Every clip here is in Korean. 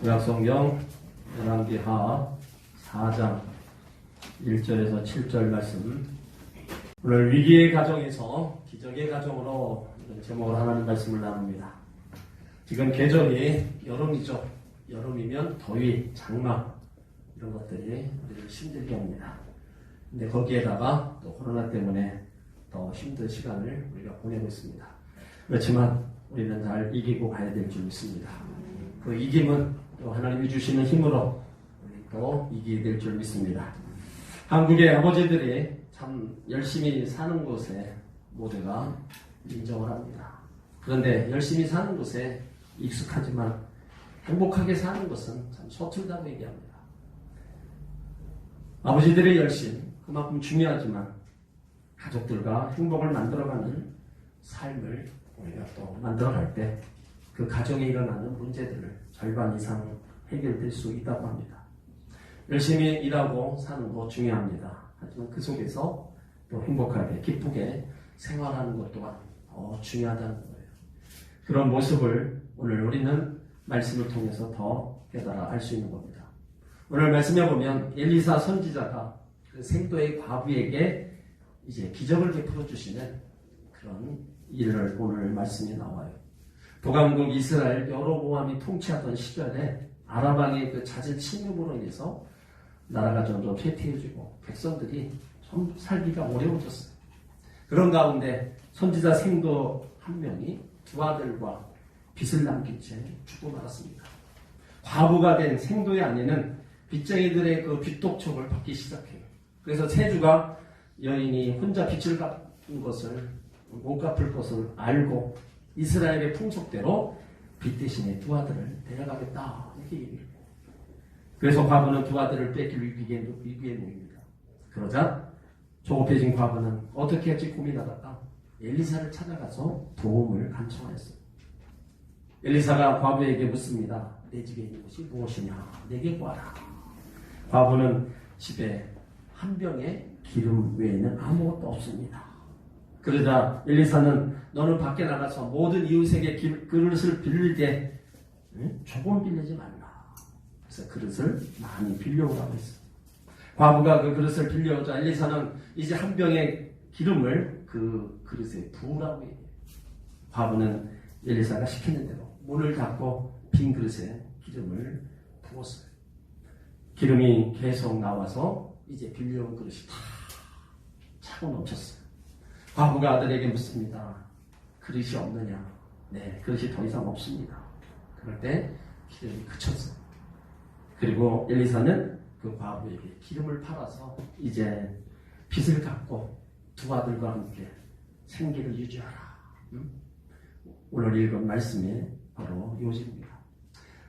구약성경 열왕기하 4장 1절에서 7절 말씀. 오늘 위기의 가정에서 기적의 가정으로 제목을 하는 말씀을 나눕니다. 지금 계절이 여름이죠. 여름이면 더위, 장마 이런 것들이 우리를 힘들게 합니다. 근데 거기에다가 또 코로나 때문에 더 힘든 시간을 우리가 보내고 있습니다. 그렇지만 우리는 잘 이기고 가야 될 줄 믿습니다. 그 이김은 또 하나님이 주시는 힘으로 우리 또 이기게 될 줄 믿습니다. 한국의 아버지들이 참 열심히 사는 곳에 모두가 인정을 합니다. 그런데 열심히 사는 곳에 익숙하지만 행복하게 사는 것은 참 서툴다고 얘기합니다. 아버지들의 열심 그만큼 중요하지만 가족들과 행복을 만들어가는 삶을 우리가 또 만들어갈 때 그 가정에 일어나는 문제들을 절반 이상 해결될 수 있다고 합니다. 열심히 일하고 사는 거 중요합니다. 하지만 그 속에서 또 행복하게 기쁘게 생활하는 것 또한 더 중요하다는 거예요. 그런 모습을 오늘 우리는 말씀을 통해서 더 깨달아 알 수 있는 겁니다. 오늘 말씀해 보면 엘리사 선지자가 그 생도의 과부에게 이제 기적을 베풀어 주시는 그런 일을 오늘 말씀에 나와요. 북왕국 이스라엘 여로보암이 통치하던 시절에 아람왕의 그 잦은 침입으로 인해서 나라가 점점 쇠퇴해지고 백성들이 좀 살기가 어려워졌어요. 그런 가운데 선지자 생도 한 명이 두 아들과 빚을 남긴 채 죽고 말았습니다. 과부가 된 생도의 아내는 빚쟁이들의 그 빚독촉을 받기 시작해요. 그래서 세주가 여인이 혼자 빚을 갚은 것을 못 갚을 것을 알고 이스라엘의 풍속대로 빚 대신에 두 아들을 데려가겠다 이렇게 얘기해요. 그래서 과부는 두 아들을 뺏길 위기에 놓입니다. 그러자 조급해진 과부는 어떻게 할지 고민하다가 엘리사를 찾아가서 도움을 간청하였어요. 엘리사가 과부에게 묻습니다. 내 집에 있는 것이 무엇이냐? 내게 구하라. 과부는 집에 한 병의 기름 외에는 아무것도 없습니다. 그러자 엘리사는 너는 밖에 나가서 모든 이웃에게 그릇을 빌리되 조금 빌리지 말라. 그래서 그릇을 많이 빌려오라고 했어요. 과부가 그 그릇을 빌려오자 엘리사는 이제 한 병의 기름을 그 그릇에 부으라고 해요. 과부는 엘리사가 시키는 대로 문을 닫고 빈 그릇에 기름을 부었어요. 기름이 계속 나와서 이제 빌려온 그릇이 다 차고 넘쳤어요. 과부가 아들에게 묻습니다. 그릇이 없느냐? 네, 그릇이 더 이상 없습니다. 그럴 때 기름이 그쳤어요. 그리고 엘리사는 그 과부에게 기름을 팔아서 이제 빚을 갚고 두 아들과 함께 생계를 유지하라. 오늘 읽은 말씀이 바로 요지입니다.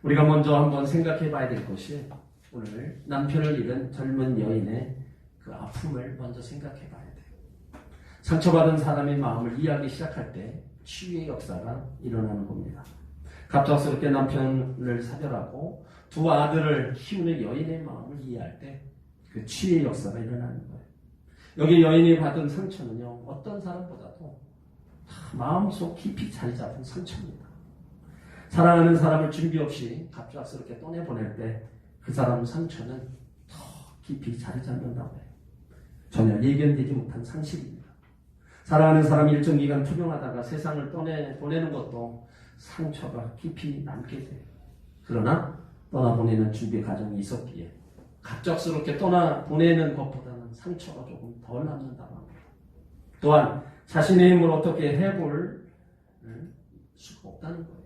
우리가 먼저 한번 생각해 봐야 될 것이 오늘 남편을 잃은 젊은 여인의 그 아픔을 먼저 생각해 봐야 돼요. 상처받은 사람의 마음을 이해하기 시작할 때 치유의 역사가 일어나는 겁니다. 갑작스럽게 남편을 사별하고 두 아들을 키우는 여인의 마음을 이해할 때 그 치유의 역사가 일어나는 거예요. 여기 여인이 받은 상처는요, 어떤 사람보다도 마음속 깊이 자리 잡은 상처입니다. 사랑하는 사람을 준비 없이 갑작스럽게 떠내보낼 때 그 사람 상처는 더 깊이 자리 잡는다고 해요. 전혀 예견되지 못한 상실입니다. 사랑하는 사람이 일정 기간 투병하다가 세상을 보내는 것도 상처가 깊이 남게 돼요. 그러나 떠나보내는 준비 과정이 있었기에 갑작스럽게 떠나보내는 것보다는 상처가 조금 덜 남는다고 합니다. 또한 자신의 힘으로 어떻게 해볼 수가 없다는 거예요.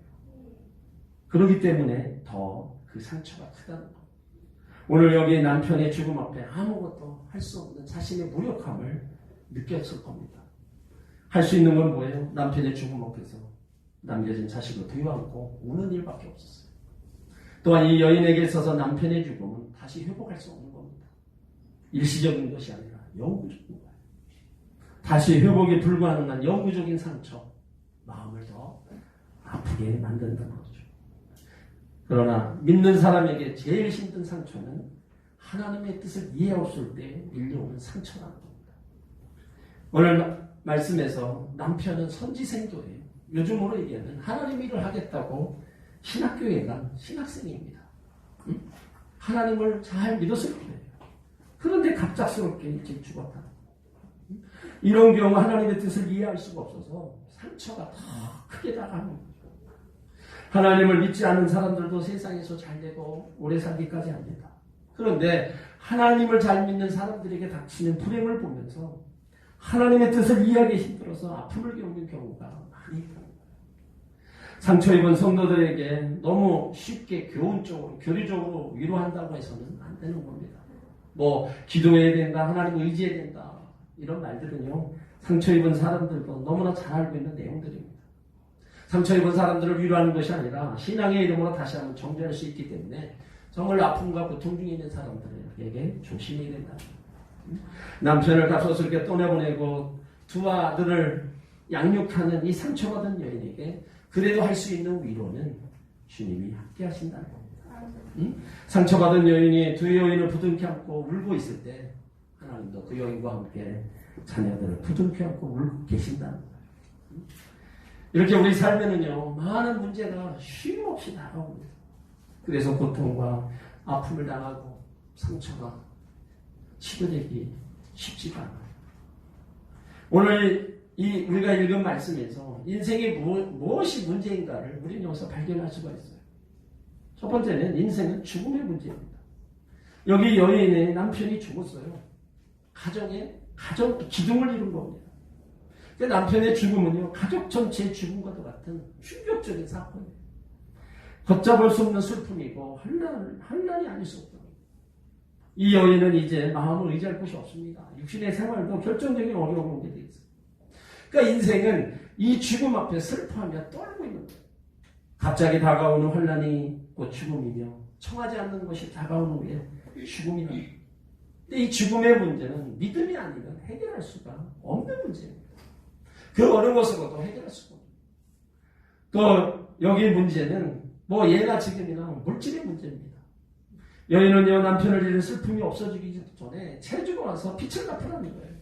그렇기 때문에 더 그 상처가 크다는 거예요. 오늘 여기 남편의 죽음 앞에 아무것도 할 수 없는 자신의 무력함을 느꼈을 겁니다. 할 수 있는 건 뭐예요? 남편의 죽음 앞에서 남겨진 자식을 부여안고 우는 일밖에 없었어요. 또한 이 여인에게 있어서 남편의 죽음은 다시 회복할 수 없는 겁니다. 일시적인 것이 아니라 영구적인 거예요. 다시 회복이 불가능한 영구적인 상처, 마음을 더 아프게 만든다는 거죠. 그러나 믿는 사람에게 제일 힘든 상처는 하나님의 뜻을 이해했을 때 밀려오는 상처라는 겁니다. 오늘 말씀에서 남편은 선지생도예요. 요즘으로 얘기하면 하나님 일을 하겠다고 신학교에 간 신학생입니다. 하나님을 잘 믿었을 거예요. 그런데 갑작스럽게 일찍 죽었다. 이런 경우 하나님의 뜻을 이해할 수가 없어서 상처가 더 크게 다가오는 거죠. 하나님을 믿지 않는 사람들도 세상에서 잘 되고 오래 살기까지 합니다. 그런데 하나님을 잘 믿는 사람들에게 닥치는 불행을 보면서 하나님의 뜻을 이해하기 힘들어서 아픔을 겪는 경우가 많이 있다. 상처 입은 성도들에게 너무 쉽게 교훈적으로, 교리적으로 위로한다고 해서는 안 되는 겁니다. 뭐 기도해야 된다, 하나님을 의지해야 된다, 이런 말들은요, 상처 입은 사람들도 너무나 잘 알고 있는 내용들입니다. 상처 입은 사람들을 위로하는 것이 아니라 신앙의 이름으로 다시 한번 정죄할 수 있기 때문에 정말 아픔과 고통 중에 있는 사람들에게 조심해야 된다. 남편을 갑작스럽게 떠내보내고 두 아들을 양육하는 이 상처받은 여인에게 그래도 할 수 있는 위로는 주님이 함께 하신다는 겁니다. 상처받은 여인이 두 여인을 부둥켜 안고 울고 있을 때 하나님도 그 여인과 함께 자녀들을 부둥켜 안고 울고 계신다는 거예요. 이렇게 우리 삶에는요, 많은 문제가 쉼없이 다가옵니다. 그래서 고통과 아픔을 당하고 상처가 치료되기 쉽지가 않아요. 오늘 우리가 읽은 말씀에서 인생의 무엇이 문제인가를 우리는 여기서 발견할 수가 있어요. 첫 번째는 인생은 죽음의 문제입니다. 여기 여인의 남편이 죽었어요. 가정 기둥을 이룬 겁니다. 그 남편의 죽음은요, 가족 전체의 죽음과도 같은 충격적인 사건이에요. 걷잡을 수 없는 슬픔이고 환난이 아닐 수 없다. 이 여인은 이제 마음을 의지할 곳이 없습니다. 육신의 생활도 결정적인 어려움을 오게 돼 있어요. 그러니까 인생은 이 죽음 앞에 슬퍼하며 떨고 있는 거예요. 갑자기 다가오는 환난이 곧 죽음이며 청하지 않는 것이 다가오는 게 죽음이다. 근데 이 죽음의 문제는 믿음이 아니면 해결할 수가 없는 문제입니다. 그 어느 것으로도 해결할 수가 없어요. 또 여기 문제는 뭐 예나 지금이나 물질의 문제입니다. 여인은요, 남편을 잃은 슬픔이 없어지기 전에 체주로 와서 빚을 갚으라는 거예요.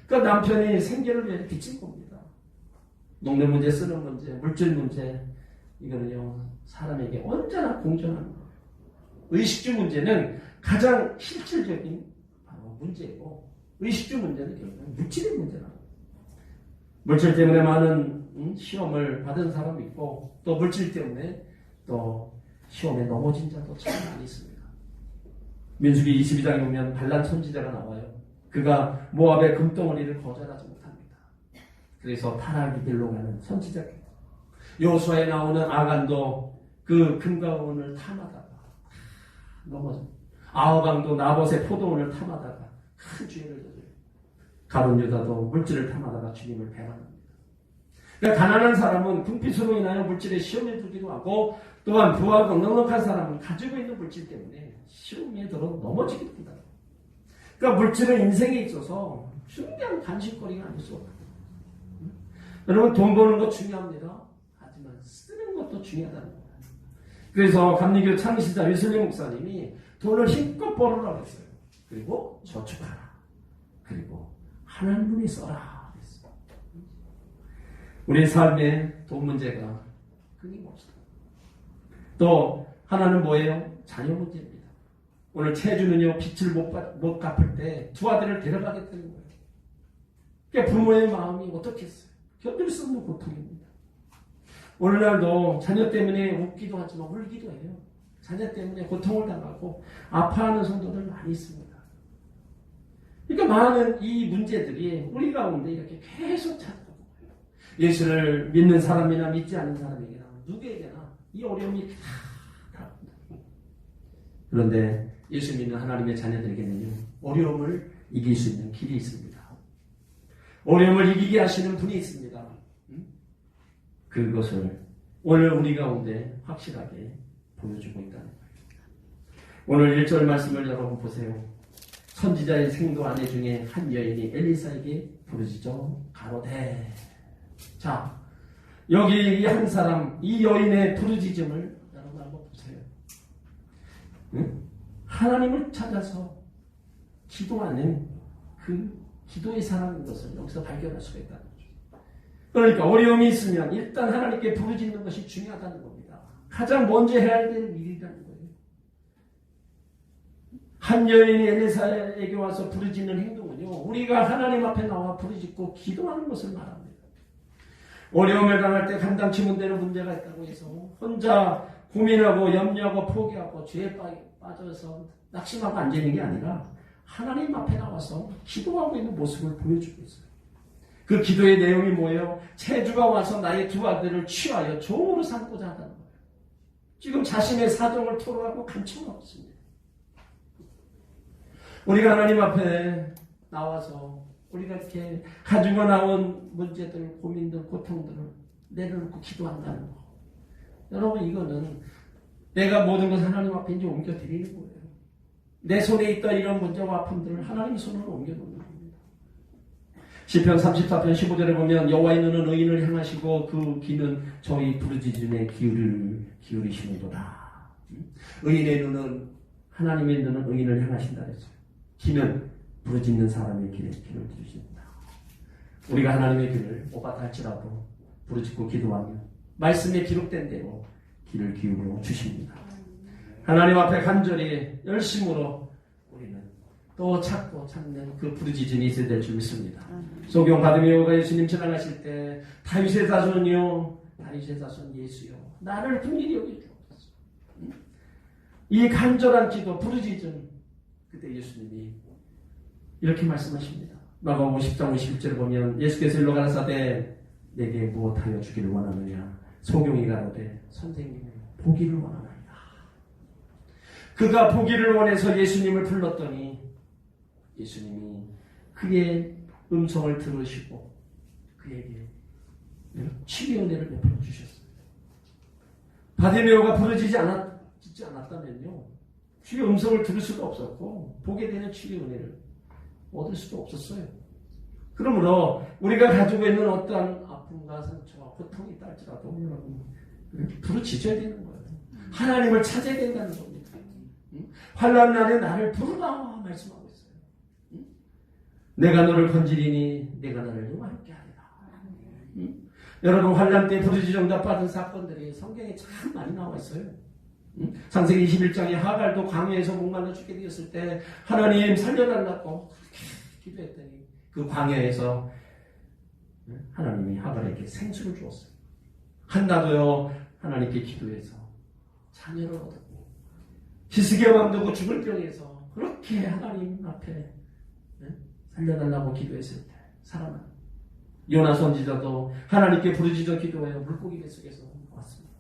그러니까 남편이 생계를 위해 빚진 겁니다. 농내 문제, 쓰는 문제, 물질 문제, 이거는요, 사람에게 언제나 공존하는 거예요. 의식주 문제는 가장 실질적인 바로 문제고, 의식주 문제는 결국은 물질의 문제라는 거예요. 물질 때문에 많은 시험을 받은 사람이 있고, 또 물질 때문에 또 시험에 넘어진 자도 참 많이 있습니다. 민수기 22장에 보면 발람 선지자가 나와요. 그가 모압의 금덩어리를 거절하지 못합니다. 그래서 타락의 길로 가는 선지자입니다. 여호수아에 나오는 아간도 그 금과 은을 탐하다가 넘어집니다. 아호방도 나봇의 포도원을 탐하다가 큰 죄를 저질러요. 가룟 유다도 물질을 탐하다가 주님을 배반합니다. 그러니까 가난한 사람은 금빛으로 인하여 물질에 시험에 들기도 하고, 또한 부하고 넉넉한 사람은 가지고 있는 물질 때문에 시험에 들어 넘어지기도 합니다. 그러니까 물질은 인생에 있어서 중요한 간식거리가 아닐 수 없어요. 여러분, 돈 버는 거 중요합니다. 하지만 쓰는 것도 중요하다는 거예요. 그래서 감리교 창시자 웨슬리 목사님이 돈을 힘껏 벌으라고 했어요. 그리고 저축하라. 그리고 하나님 눈에 써라. 그랬어요. 우리 삶의 돈 문제가 끊임없어요. 또 하나는 뭐예요? 자녀 문제입니다. 오늘 채주는요, 빚을 못 갚을 때 두 아들을 데려가겠다는 거예요. 그러니까 부모의 마음이 어떻겠어요? 견딜 수 없는 고통입니다. 오늘날도 자녀 때문에 웃기도 하지만 울기도 해요. 자녀 때문에 고통을 당하고 아파하는 성도들 많이 있습니다. 그러니까 많은 이 문제들이 우리 가운데 이렇게 계속 찾아오고, 예수를 믿는 사람이나 믿지 않는 사람에게나 누구에게나 이 어려움이 다 그런데 예수 믿는 하나님의 자녀들에게는요, 어려움을 이길 수 있는 길이 있습니다. 어려움을 이기게 하시는 분이 있습니다. 그것을 오늘 우리 가운데 확실하게 보여주고 있다는 거예요. 오늘 1절 말씀을 여러분 보세요. 선지자의 생도 아내 중에 한 여인이 엘리사에게 부르짖어 가로되. 자, 여기 한 사람, 이 여인의 부르짖음을 여러분 한번 보세요. 응? 하나님을 찾아서 기도하는 그 기도의 사람인 것을 여기서 발견할 수가 있다는 거죠. 그러니까 어려움이 있으면 일단 하나님께 부르짖는 것이 중요하다는 겁니다. 가장 먼저 해야 될 일이라는 거예요. 한 여인이 엘리사에게 와서 부르짖는 행동은요, 우리가 하나님 앞에 나와 부르짖고 기도하는 것을 말합니다. 어려움을 당할 때 감당치 못되는 문제가 있다고 해서 혼자 고민하고 염려하고 포기하고 죄에 빠져서 낙심하고 앉아있는 게 아니라 하나님 앞에 나와서 기도하고 있는 모습을 보여주고 있어요. 그 기도의 내용이 뭐예요? 채주가 와서 나의 두 아들을 취하여 종으로 삼고자 한다는 거예요. 지금 자신의 사정을 토로하고 간청하고 있습니다. 우리가 하나님 앞에 나와서 우리가 이렇게 가지고 나온 문제들, 고민들, 고통들을 내려놓고 기도한다는 거. 여러분, 이거는 내가 모든 것을 하나님 앞에 이제 옮겨드리는 거예요. 내 손에 있던 이런 문제와 아픔들을 하나님 손으로 옮겨놓는 겁니다. 시편 34편 15절에 보면 여호와의 눈은 의인을 향하시고 그 귀는 저희 부르짖음에 기울이시는도다. 의인의 눈은, 하나님의 눈은 의인을 향하신다 그랬어요. 귀는 부르짖는 사람의 귀를 들으신다. 우리가 하나님의 귀를 오바다 할지라도 부르짖고 기도하면 말씀에 기록된 대로 귀를 기울여 주십니다. 하나님 앞에 간절히 열심으로 우리는 또 찾는 그 부르짖음이 있어야 될 줄 믿습니다. 소경 바디메오가 예수님 지나가실 때 다윗의 자손이요, 다윗의 자손 예수요, 나를 긍휼히 여겨주옵소서. 이 간절한 기도, 부르짖음, 그때 예수님이 이렇게 말씀하십니다. 마가복음 10장 51절을 보면 예수께서 일러 가라사대 내게 무엇하여 주기를 원하느냐. 소경이 가로되 선생님 보기를 원하나이다. 그가 보기를 원해서 예수님을 불렀더니 예수님이 그의 음성을 들으시고 그에게 치유의 은혜를 베풀어 주셨습니다. 바디메오가 부르짖지 않았다면요, 주의 음성을 들을 수가 없었고 보게 되는 치유의 은혜를 얻을 수도 없었어요. 그러므로 우리가 가지고 있는 어떠한 아픔과 상처와 고통이 있다 할지라도 여러분 부르짖어야 되는 거예요. 하나님을 찾아야 된다는 겁니다. 환난 날에 나를 부르라 말씀하고 있어요. 내가 너를 건지리니 내가 너를 용화롭게 하리라. 여러분, 환난 때 부르짖어 응답받은 사건들이 성경에 참 많이 나와 있어요. 창세기 21장에 하갈도 광야에서 목말라 죽게 되었을 때 하나님 살려달라고 기도했더니 그 광야에서 하나님이 하갈에게 생수를 주었어요. 한나도요, 하나님께 기도해서 자녀를 얻었고, 히스기야 왕도 죽을 병에서 그렇게 하나님 앞에 살려달라고 기도했을 때 살아나. 요나 선지자도 하나님께 부르짖어 기도해요. 물고기 뱃속에서 왔습니다.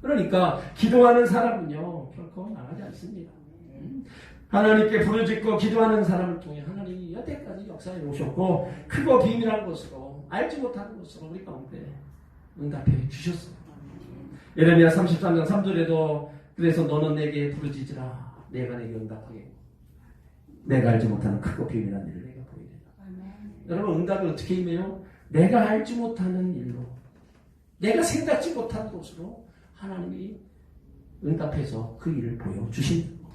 그러니까 기도하는 사람은요 결코 나가지 않습니다. 하나님께 부르짖고 기도하는 사람을 통해 하나님이 여태까지 역사해 오셨고 크고 비밀한 것으로 알지 못하는 것으로 우리 가운데 응답해 주셨어요. 예레미야 33장 3절에도 그래서 너는 내게 부르짖으라 내가 내게 응답하겠고 내가 알지 못하는 크고 비밀한 일을 내가 보이리라. 여러분, 응답이 어떻게 임해요? 내가 알지 못하는 일로, 내가 생각지 못한 곳으로 하나님이 응답해서 그 일을 보여주신 겁니다.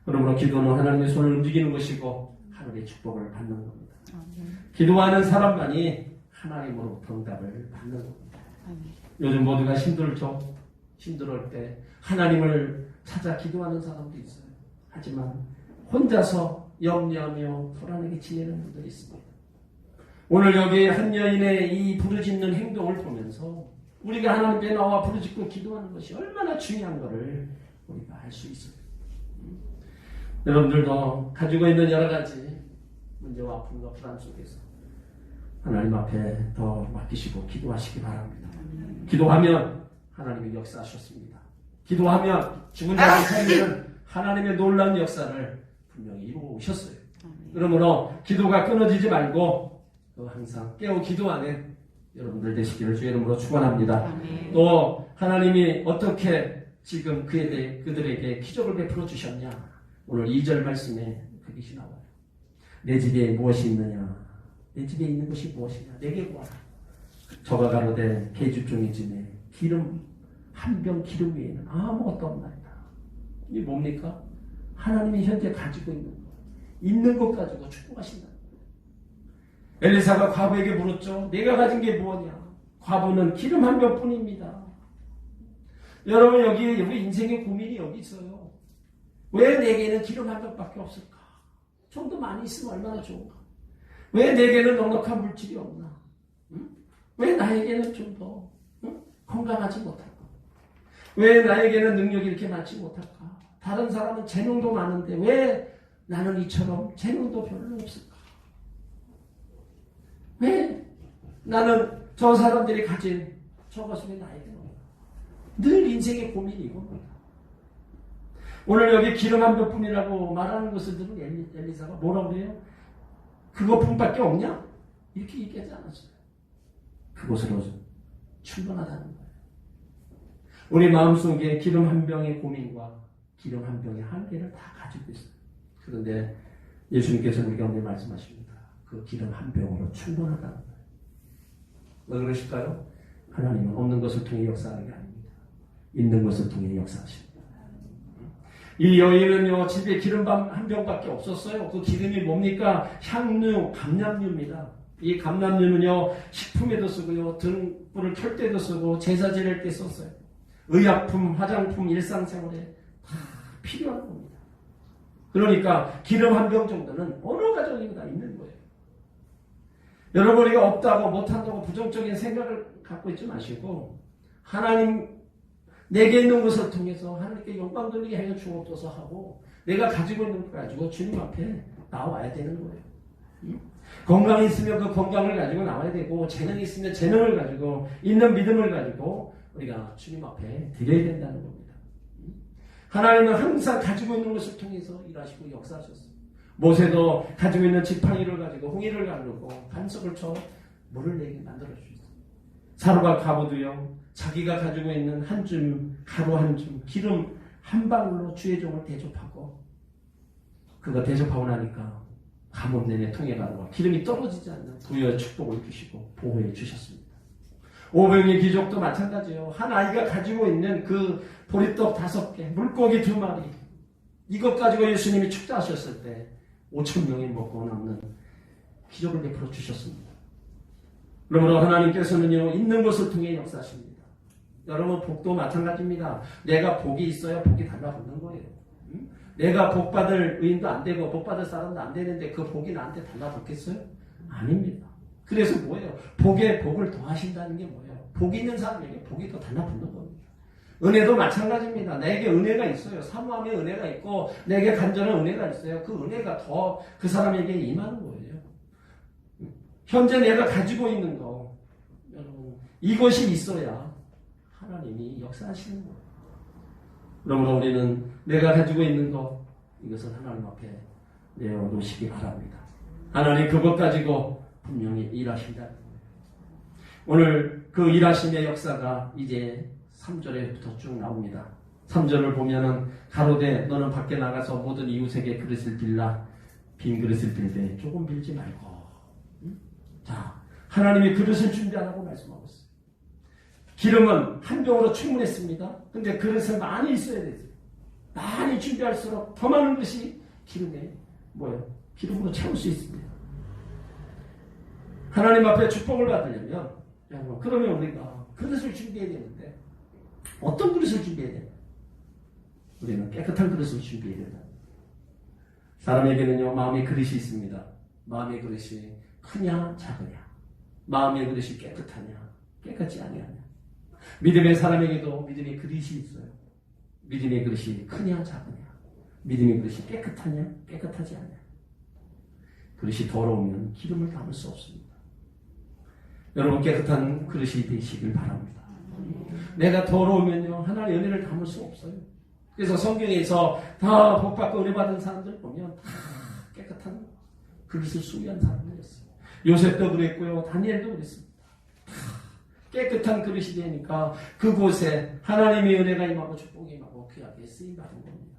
그러므로 기도는 하나님의 손을 움직이는 것이고 하늘의 축복을 받는 겁니다. 기도하는 사람만이 하나님으로부터 응답을 받는 겁니다. 요즘 모두가 힘들죠. 힘들 때 하나님을 찾아 기도하는 사람도 있어요. 하지만 혼자서 염려하며 불안하게 지내는 분들이 있습니다. 오늘 여기 한 여인의 이 부르짖는 행동을 보면서 우리가 하나님께 나와 부르짖고 기도하는 것이 얼마나 중요한 것을 우리가 알 수 있어요. 여러분들도 가지고 있는 여러 가지 문제와 아픔과 불안 속에서 하나님 앞에 더 맡기시고 기도하시기 바랍니다. 기도하면 하나님이 역사하셨습니다. 기도하면 죽은 자를 살리는 하나님의 놀라운 역사를 분명히 이루어 오셨어요. 그러므로 기도가 끊어지지 말고 항상 깨어 기도하는 여러분들 되시기를 주의 이름으로 축원합니다. 또 하나님이 어떻게 지금 그들에게 기적을 베풀어 주셨냐? 오늘 2절 말씀에 그것이 나와요. 내 집에 무엇이 있느냐? 내 집에 있는 것이 무엇이냐? 내게 구하라. 저가 가로되 계집종의 집에 기름 한 병 기름 외에는 아무것도 없나이다. 이게 뭡니까? 하나님이 현재 가지고 있는 것 가지고 축복하신다. 엘리사가 과부에게 물었죠. 내가 가진 게 뭐냐? 과부는 기름 한 병뿐입니다. 여러분, 여기 인생의 고민이 여기 있어요. 왜 내게는 기름 한 병밖에 없을까? 좀 더 많이 있으면 얼마나 좋은가? 왜 내게는 넉넉한 물질이 없나? 응? 왜 나에게는 좀 더 건강하지 못할까? 왜 나에게는 능력이 이렇게 많지 못할까? 다른 사람은 재능도 많은데 왜 나는 이처럼 재능도 별로 없을까? 왜 나는 저 사람들이 가진 저것이 왜 나에게는 없나? 늘 인생의 고민이 이겁니다. 오늘 여기 기름 한 병뿐이라고 말하는 것을 들은 엘리사가 뭐라고 그래요? 그것뿐밖에 없냐? 이렇게 얘기하지 않았어요. 그것으로 충분하다는 거예요. 우리 마음속에 기름 한 병의 고민과 기름 한 병의 한계를 다 가지고 있어요. 그런데 예수님께서 우리 가운데 말씀하십니다. 그 기름 한 병으로 충분하다는 거예요. 왜 그러실까요? 하나님은 없는 것을 통해 역사하는 게 아닙니다. 있는 것을 통해 역사하십니다. 이 여인은요, 집에 기름 한 병밖에 없었어요. 그 기름이 뭡니까? 향료, 감람류입니다. 이 감람류는요, 식품에도 쓰고요, 등불을 켤 때도 쓰고, 제사 지낼 때 썼어요. 의약품, 화장품, 일상생활에 다 필요한 겁니다. 그러니까 기름 한 병 정도는 어느 가정이고 다 있는 거예요. 여러분, 우리가 없다고 못한다고 부정적인 생각을 갖고 있지 마시고, 하나님 내게 있는 것을 통해서 하나님께 영광 돌리게 하여 주옵소서 하고, 내가 가지고 있는 걸 가지고 주님 앞에 나와야 되는 거예요. 건강이 있으면 그 건강을 가지고 나와야 되고, 재능이 있으면 재능을 가지고, 있는 믿음을 가지고 우리가 주님 앞에 드려야 된다는 겁니다. 하나님은 항상 가지고 있는 것을 통해서 일하시고 역사하셨어요. 모세도 가지고 있는 지팡이를 가지고 홍해를 가르고 반석을 쳐 물을 내게 만들어주셨어요. 사로가 가보도요, 자기가 가지고 있는 한 줌, 가루 한 줌, 기름 한 방울로 주의 종을 대접하고, 그거 대접하고 나니까 가뭄 내내 통해 가루와 기름이 떨어지지 않는 부여의 축복을 주시고 보호해 주셨습니다. 오병의 기적도 마찬가지예요. 한 아이가 가지고 있는 그 보리떡 5개, 물고기 2마리, 이것 가지고 예수님이 축사하셨을 때 5,000명이 먹고 남는 기적을 베풀어 주셨습니다. 그러므로 하나님께서는요, 있는 것을 통해 역사하십니다. 여러분, 복도 마찬가지입니다. 내가 복이 있어야 복이 달라붙는 거예요. 내가 복받을 의인도 안 되고 복받을 사람도 안 되는데 그 복이 나한테 달라붙겠어요? 아닙니다. 그래서 뭐예요? 복에 복을 더하신다는 게 뭐예요? 복이 있는 사람에게 복이 더 달라붙는 겁니다. 은혜도 마찬가지입니다. 내게 은혜가 있어요. 사모함의 은혜가 있고 내게 간절한 은혜가 있어요. 그 은혜가 더 그 사람에게 임하는 거예요. 현재 내가 가지고 있는 거, 여러분, 이것이 있어야 하나님이 역사하시는 거예요. 그러므로 우리는 내가 가지고 있는 것, 이것을 하나님 앞에 내어놓으시기 바랍니다. 하나님 그것 가지고 분명히 일하신다는 거예요. 오늘 그 일하심의 역사가 이제 3절에부터 쭉 나옵니다. 3절을 보면은 가로되 너는 밖에 나가서 모든 이웃에게 그릇을 빌라. 빈 그릇을 빌되 조금 빌지 말고. 자, 하나님이 그릇을 준비하라고 말씀하고 있어요. 기름은 한 병으로 충분했습니다. 근데 그릇을 많이 있어야 되죠. 많이 준비할수록 더 많은 것이 기름에 뭐예요? 기름으로 채울 수 있습니다. 하나님 앞에 축복을 받으려면, 그러면 우리가 그릇을 준비해야 되는데, 어떤 그릇을 준비해야 되나? 우리는 깨끗한 그릇을 준비해야 된다. 사람에게는요, 마음의 그릇이 있습니다. 마음의 그릇이 크냐, 작으냐. 마음의 그릇이 깨끗하냐, 깨끗지 아니하냐. 믿음의 사람에게도 믿음의 그릇이 있어요. 믿음의 그릇이 크냐, 작으냐. 믿음의 그릇이 깨끗하냐, 깨끗하지 않냐. 그릇이 더러우면 기름을 담을 수 없습니다. 여러분, 깨끗한 그릇이 되시길 바랍니다. 내가 더러우면요, 하나님의 은혜를 담을 수 없어요. 그래서 성경에서 다 복받고 은혜 받은 사람들 보면 다 깨끗한 그릇을 수리한 사람들이었어요. 요셉도 그랬고요, 다니엘도 그랬습니다. 다 깨끗한 그릇이 되니까 그곳에 하나님의 은혜가 임하고 축복이 임하고 귀하게 쓰임받은 겁니다.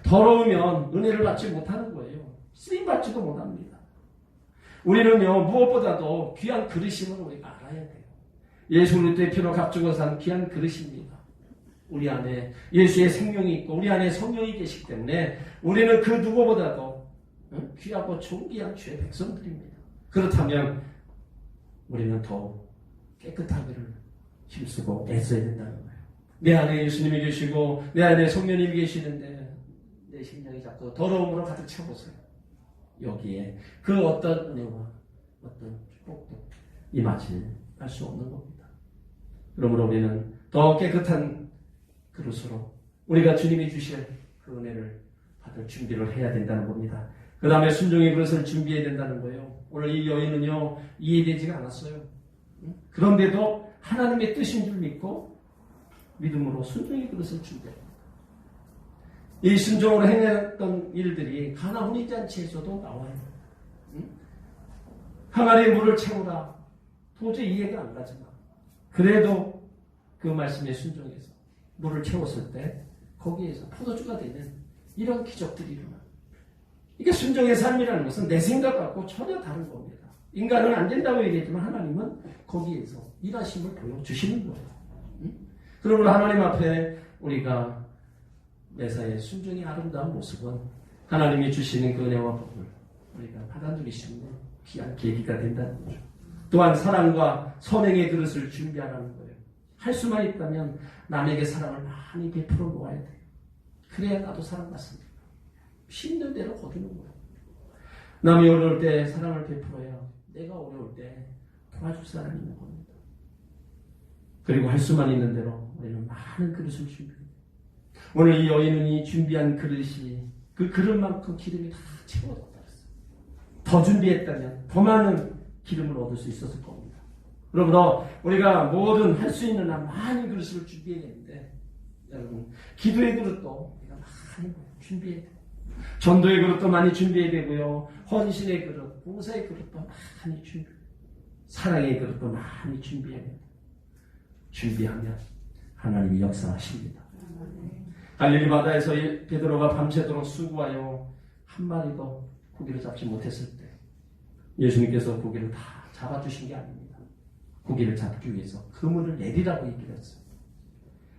더러우면 은혜를 받지 못하는 거예요. 쓰임받지도 못합니다. 우리는요, 무엇보다도 귀한 그릇임을 우리가 알아야 돼요. 예수 그리스도의 피로 값주고 산 귀한 그릇입니다. 우리 안에 예수의 생명이 있고 우리 안에 성령이 계시기 때문에 우리는 그 누구보다도 귀하고 존귀한 주의 백성들입니다. 그렇다면 우리는 더 깨끗하기를 힘쓰고 애써야 된다는 거예요. 내 안에 예수님이 계시고 내 안에 성령님이 계시는데 성령이 자꾸 더러움으로 가득 채워보세요. 여기에 그 어떤 은혜와 어떤 축복도 임하지 할 수 없는 겁니다. 그러므로 우리는 더 깨끗한 그릇으로 우리가 주님이 주실 그 은혜를 받을 준비를 해야 된다는 겁니다. 그 다음에 순종의 그릇을 준비해야 된다는 거예요. 오늘 이 여인은요, 이해되지가 않았어요. 그런데도 하나님의 뜻인 줄 믿고 믿음으로 순종의 그릇을 준비합니다. 이 순종으로 행했던 일들이 가나 혼인잔치에서도 나와요. 항아리에 물을 채우라. 도저히 이해가 안 가지만 그래도 그 말씀에 순종해서 물을 채웠을 때 거기에서 포도주가 되는 이런 기적들이 일어나요. 이게 순종의 삶이라는 것은 내 생각하고 전혀 다른 겁니다. 인간은 안 된다고 얘기했지만 하나님은 거기에서 일하심을 보여주시는 거예요. 그러므로 하나님 앞에 우리가 매사에 순종의 아름다운 모습은 하나님이 주시는 그 은혜와 복을 우리가 받아들이시는 귀한 계기가 된다는 거죠. 또한 사랑과 선행의 그릇을 준비하라는 거예요. 할 수만 있다면 남에게 사랑을 많이 베풀어 놓아야 돼요. 그래야 나도 사랑받습니다. 힘든 대로 거두는 거예요. 남이 어려울 때 사랑을 베풀어야 내가 어려울 때 도와줄 사람이 있는 겁니다. 그리고 할 수만 있는 대로 우리는 많은 그릇을 준비해요. 오늘 이 여인은 이 준비한 그릇이 그 그릇만큼 기름이 다 채워졌다 그랬어요. 더 준비했다면 더 많은 기름을 얻을 수 있었을 겁니다. 그러므로 우리가 뭐든 할 수 있는 한 많은 그릇을 준비해야 되는데 여러분 기도의 그릇도 우리가 많이 준비해야 돼요. 전도의 그릇도 많이 준비해야 되고요. 헌신의 그릇, 봉사의 그릇도 많이 준비해야 돼요. 사랑의 그릇도 많이 준비해야 돼요. 준비하면 하나님이 역사하십니다. 갈릴리 바다에서 베드로가 밤새도록 수고하여 한 마리도 고기를 잡지 못했을 때 예수님께서 고기를 다 잡아주신 게 아닙니다. 고기를 잡기 위해서 그물을 내리라고 얘기를 했어요.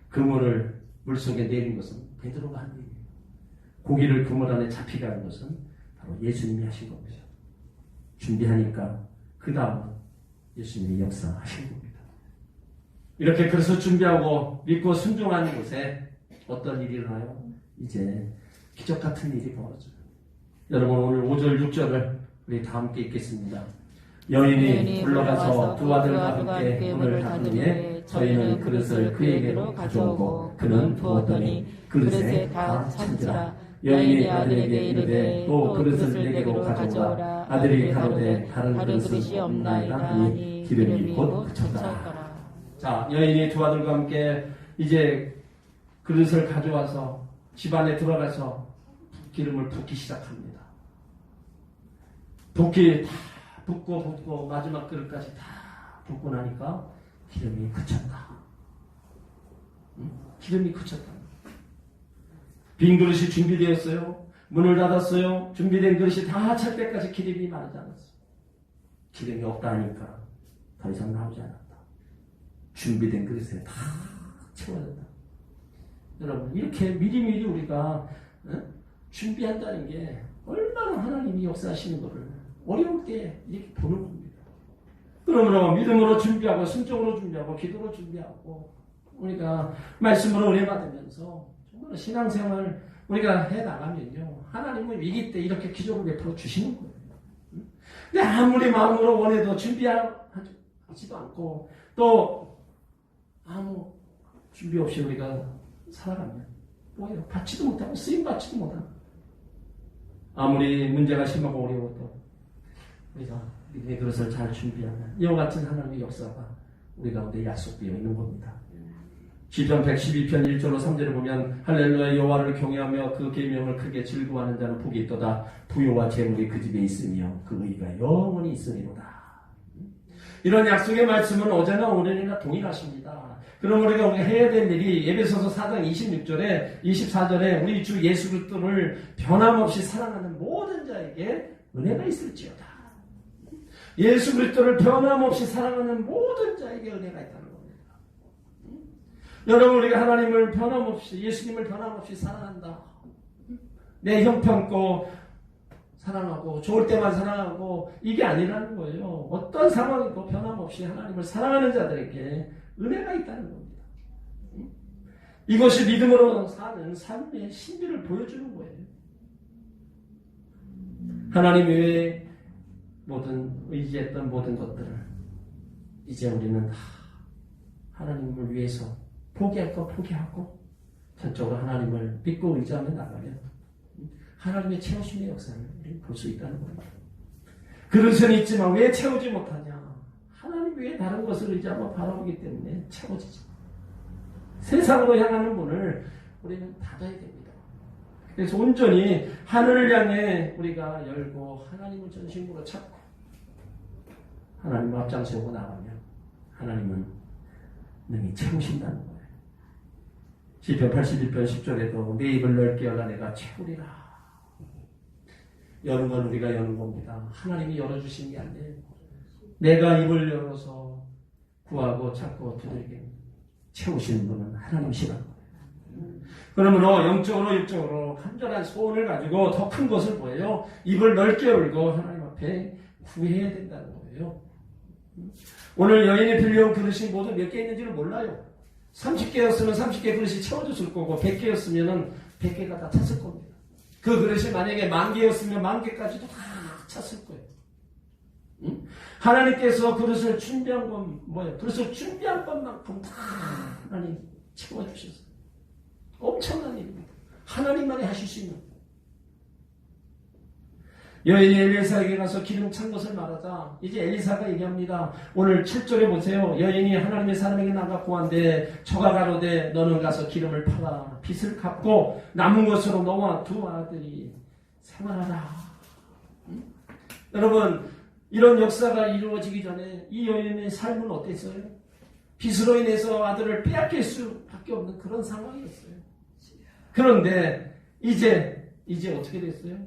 그물을 물속에 내린 것은 베드로가 한 일이에요. 고기를 그물 안에 잡히게 하는 것은 바로 예수님이 하신 겁니다. 준비하니까 그 다음은 예수님이 역사하신 겁니다. 이렇게 그래서 준비하고 믿고 순종하는 곳에 어떤 일이 일어나요? 이제 기적 같은 일이 벌어져요. 여러분 오늘 5절 6절을 우리 다 함께 읽겠습니다. 여인이 물러가서 두 아들과 함께 문을 닫은 후에 저희는 그릇을 그에게로 가져오고 그는 부었더니 그릇에 다 찬지라. 여인이 아들에게 이르되 또 그릇을 내게로 가져오라. 아들이 가로되 다른 그릇이 없나이다 하니 기름이 곧 그쳤더라. 자, 여인이 두 아들과 함께 이제 그릇을 가져와서 집안에 들어가서 기름을 붓기 시작합니다. 붓기 다 붓고 마지막 그릇까지 다 붓고 나니까 기름이 그쳤다. 기름이 그쳤다. 빈 그릇이 준비되었어요. 문을 닫았어요. 준비된 그릇이 다 찰 때까지 기름이 마르지 않았어요. 기름이 없다 하니까 더 이상 나오지 않았다. 준비된 그릇에 다 채워졌다. 여러분 이렇게 미리미리 우리가 준비한다는 게 얼마나 하나님이 역사하시는 것을 어려울 때 이렇게 보는 겁니다. 그러므로 믿음으로 준비하고 순종으로 준비하고 기도로 준비하고 우리가 말씀으로 은혜 받으면서 정말 신앙생활 우리가 해나가면요 하나님은 위기 때 이렇게 기적을 베풀어 주시는 거예요. 근데 아무리 마음으로 원해도 준비하지도 않고 또 아무 준비 없이 우리가 살아가면 뭐예요? 받지도 못하고 쓰임 받지도 못하고 아무리 문제가 심하고 어려워도 우리가 믿음의 그릇을 잘 준비하면 이와 같은 하나님의 역사가 우리 가운데 약속되어 있는 겁니다. 시편 112편 1절로 3절을 보면 할렐루야 여호와를 경외하며 그 계명을 크게 즐거워하는 자는 복이 있도다. 부요와 재물이 그 집에 있으며 그 의가 영원히 있으리로다. 이런 약속의 말씀은 어제나 오늘이나 동일하십니다. 그럼 우리가 해야 될 일이 에베소서 4장 26절에 24절에 우리 주 예수 그리스도를 변함없이 사랑하는 모든 자에게 은혜가 있을지어다. 예수 그리스도를 변함없이 사랑하는 모든 자에게 은혜가 있다는 겁니다. 여러분 우리가 하나님을 변함없이 예수님을 변함없이 사랑한다. 내 형편고 사랑하고 좋을 때만 사랑하고 이게 아니라는 거예요. 어떤 상황이고 변함없이 하나님을 사랑하는 자들에게 은혜가 있다는 겁니다. 이것이 믿음으로 사는 삶의 신비를 보여주는 거예요. 하나님 외에 모든 의지했던 모든 것들을 이제 우리는 하나님을 위해서 포기할 거 포기하고 전적으로 하나님을 믿고 의지하며 나가면 하나님의 채우심의 역사를 볼 수 있다는 겁니다. 그릇은 있지만 왜 채우지 못하냐? 하나님 외에 다른 것을 의지하고 바라보기 때문에 채워지지. 세상으로 향하는 문을 우리는 닫아야 됩니다. 그래서 온전히 하늘을 향해 우리가 열고 하나님을 전심으로 찾고 하나님을 앞장세우고 나가면 하나님은 능히 채우신다는 거예요. 시편 81편 10절에도 내 입을 넓게 열라 내가 채우리라. 여는 건 우리가 여는 겁니다. 하나님이 열어주신 게 아니에요. 내가 입을 열어서 구하고 찾고 두들게 채우시는 분은 하나님이시라는 거예요. 그러므로 영적으로 육적으로 간절한 소원을 가지고 더 큰 것을 보여요. 입을 넓게 열고 하나님 앞에 구해야 된다는 거예요. 오늘 여인이 빌려온 그릇이 모두 몇 개 있는지를 몰라요. 30개였으면 30개 그릇이 채워졌을 거고 100개였으면 100개가 다 찼을 겁니다. 그 그릇이 만약에 10,000개였으면 10,000개까지도 다 찼을 거예요. 응? 하나님께서 그릇을 준비한 건 뭐예요? 그릇을 준비한 것만큼 다 하나님 채워주셨어요. 엄청난 일입니다. 하나님만이 하실 수 있는. 여인이 엘리사에게 가서 기름 찬 것을 말하자 이제 엘리사가 얘기합니다. 오늘 7절에 보세요. 여인이 하나님의 사람에게 나가 고한데 저가 가로되 너는 가서 기름을 팔아 빚을 갚고 남은 것으로 너와 두 아들이 생활하라. 응? 여러분 이런 역사가 이루어지기 전에 이 여인의 삶은 어땠어요? 빚으로 인해서 아들을 빼앗길 수밖에 없는 그런 상황이었어요. 그런데 이제 어떻게 됐어요?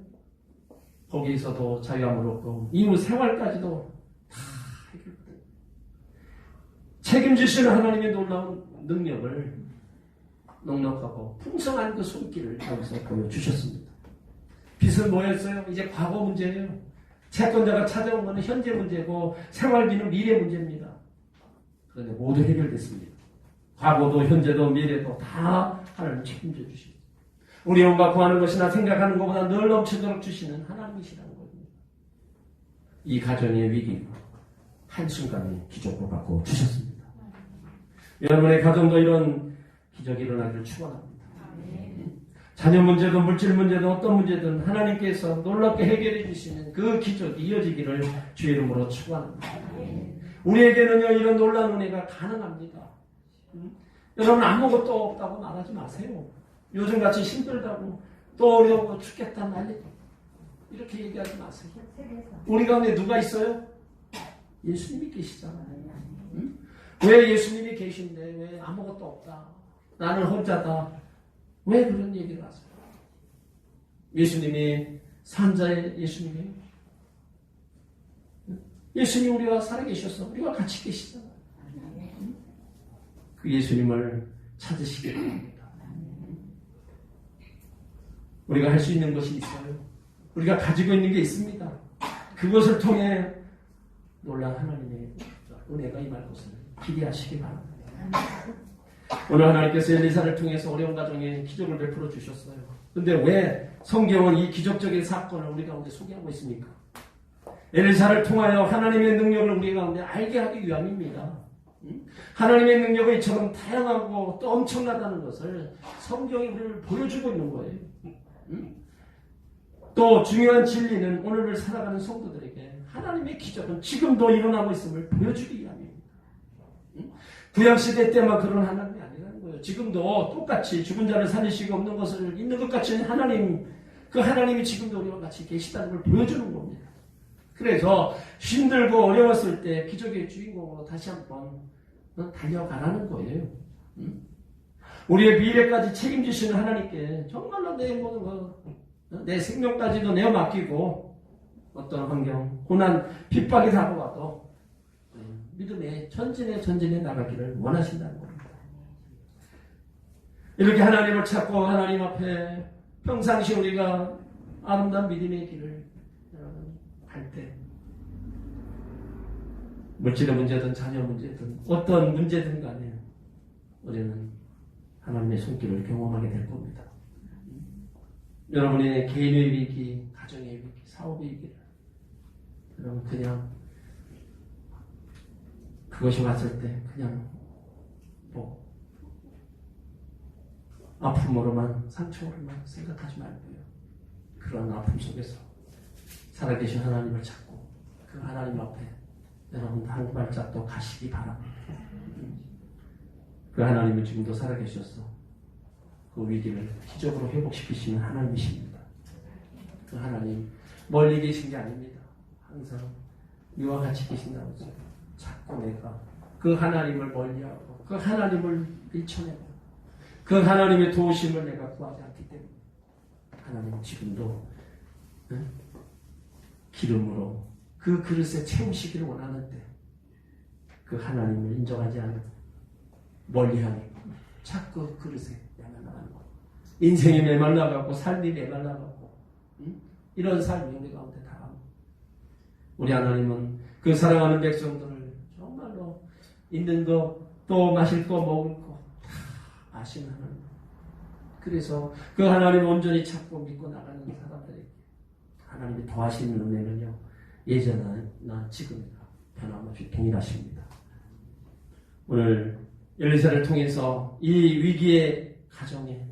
거기에서도 자유함을 얻고 이후 생활까지도 다 해결돼요. 책임지시는 하나님의 놀라운 능력을 넉넉하고 풍성한 그 손길을 여기서 보여주셨습니다. 빚은 뭐였어요? 이제 과거 문제예요. 채권자가 찾아온 것은 현재 문제고 생활비는 미래 문제입니다. 그런데 모두 해결됐습니다. 과거도 현재도 미래도 다 하나님 책임져 주십니다. 우리 영과 구하는 것이나 생각하는 것보다 늘 넘치도록 주시는 하나님이시라는 겁니다. 이 가정의 위기 한순간에 기적을 받고 주셨습니다. 여러분의 가정도 이런 기적이 일어나기를 축원합니다. 자녀 문제도 물질 문제도 어떤 문제든 하나님께서 놀랍게 해결해 주시는 그 기적이 이어지기를 주의 이름으로 축원합니다. 우리에게는요 이런 놀라운 은혜가 가능합니다. 여러분 아무것도 없다고 말하지 마세요. 요즘같이 힘들다고 또 어려워 죽겠다 난리 이렇게 얘기하지 마세요. 우리 가운데 누가 있어요? 예수님이 계시잖아요. 응? 왜 예수님이 계신데 왜 아무것도 없다 나는 혼자다 왜 그런 얘기를 하세요? 예수님이 산자의 예수님이에요. 예수님 우리와 살아계셔서 우리와 같이 계시잖아요. 그 예수님을 찾으시기 바랍니다. 우리가 할 수 있는 것이 있어요. 우리가 가지고 있는 게 있습니다. 그것을 통해 놀라운 하나님의 은혜가 임할 것을 기대하시기 바랍니다. 오늘 하나님께서 엘리사를 통해서 어려운 가정에 기적을 베풀어 주셨어요. 그런데 왜 성경은 이 기적적인 사건을 우리 가운데 소개하고 있습니까? 엘리사를 통하여 하나님의 능력을 우리 가운데 알게 하기 위함입니다. 하나님의 능력이 이처럼 다양하고 또 엄청나다는 것을 성경이 우리를 보여주고 있는 거예요. 또 중요한 진리는 오늘을 살아가는 성도들에게 하나님의 기적은 지금도 일어나고 있음을 보여주기 위함입니다. 구약시대 때만 그런 하나님이 아니라는 거예요. 지금도 똑같이 죽은 자를 살리시고 없는 것을 있는 것 같이 하나님, 그 하나님이 지금도 우리와 같이 계시다는 걸 보여주는 겁니다. 그래서 힘들고 어려웠을 때 기적의 주인공으로 다시 한번 달려가라는 거예요. 우리의 미래까지 책임지시는 하나님께 정말로 내 모든 것, 내 생명까지도 내어 맡기고 어떤 환경, 고난, 핍박이 다가와도 믿음의 전진에 나가기를 원하신다는 겁니다. 이렇게 하나님을 찾고 하나님 앞에 평상시 우리가 아름다운 믿음의 길을 갈 때 물질의 문제든 자녀 문제든 어떤 문제든 간에 우리는 하나님의 손길을 경험하게 될 겁니다. 여러분의 개인의 위기, 가정의 위기, 사업의 위기를 여러분 그냥 그것이 왔을 때 그냥 뭐 아픔으로만 상처로만 생각하지 말고요. 그런 아픔 속에서 살아계신 하나님을 찾고 그 하나님 앞에 여러분 한 발짝 더 가시기 바랍니다. 그 하나님은 지금도 살아계셔서 그 위기를 기적으로 회복시키시는 하나님이십니다. 그 하나님 멀리 계신 게 아닙니다. 항상 이와 같이 계신다고 해서 자꾸 내가 그 하나님을 멀리하고 그 하나님을 밀쳐내고 그 하나님의 도우심을 내가 구하지 않기 때문에 하나님은 지금도 기름으로 그 그릇에 채우시기를 원하는데 그 하나님을 인정하지 않고 멀리하니까 자꾸 그 그릇에 메말라가는 거. 인생이 메말라가고 삶이 메말라가고 이런 삶이 우리 가운데 다가옵니다. 우리 하나님은 그 사랑하는 백성들을 정말로 있는 거 또 마실 거 먹을 거 다 아시는 하나님. 그래서 그 하나님을 온전히 찾고 믿고 나가는 사람들에게 하나님이 더하시는 은혜는요 예전이나 지금이나 변함없이 동일하십니다. 오늘 엘리사를 통해서 이 위기의 가정에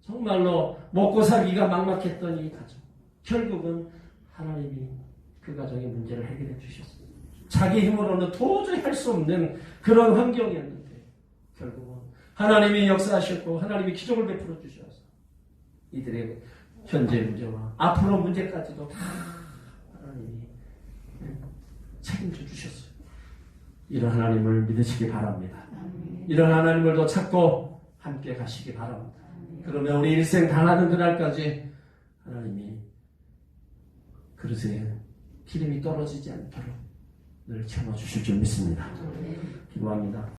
정말로 먹고 살기가 막막했던 이 가정 결국은 하나님이 그 가정의 문제를 해결해 주셨습니다. 자기 힘으로는 도저히 할 수 없는 그런 환경이었는데 결국은 하나님이 역사하셨고 하나님이 기적을 베풀어 주셔서 이들의 현재 문제와 앞으로 문제까지도 다 하나님이 책임져 주셨어요. 이런 하나님을 믿으시기 바랍니다. 이런 하나님을 더 찾고 함께 가시기 바랍니다. 그러면 우리 일생 당하는 그날까지 하나님이 그릇에 기름이 떨어지지 않도록 늘 채워주실 줄 믿습니다. 기도합니다.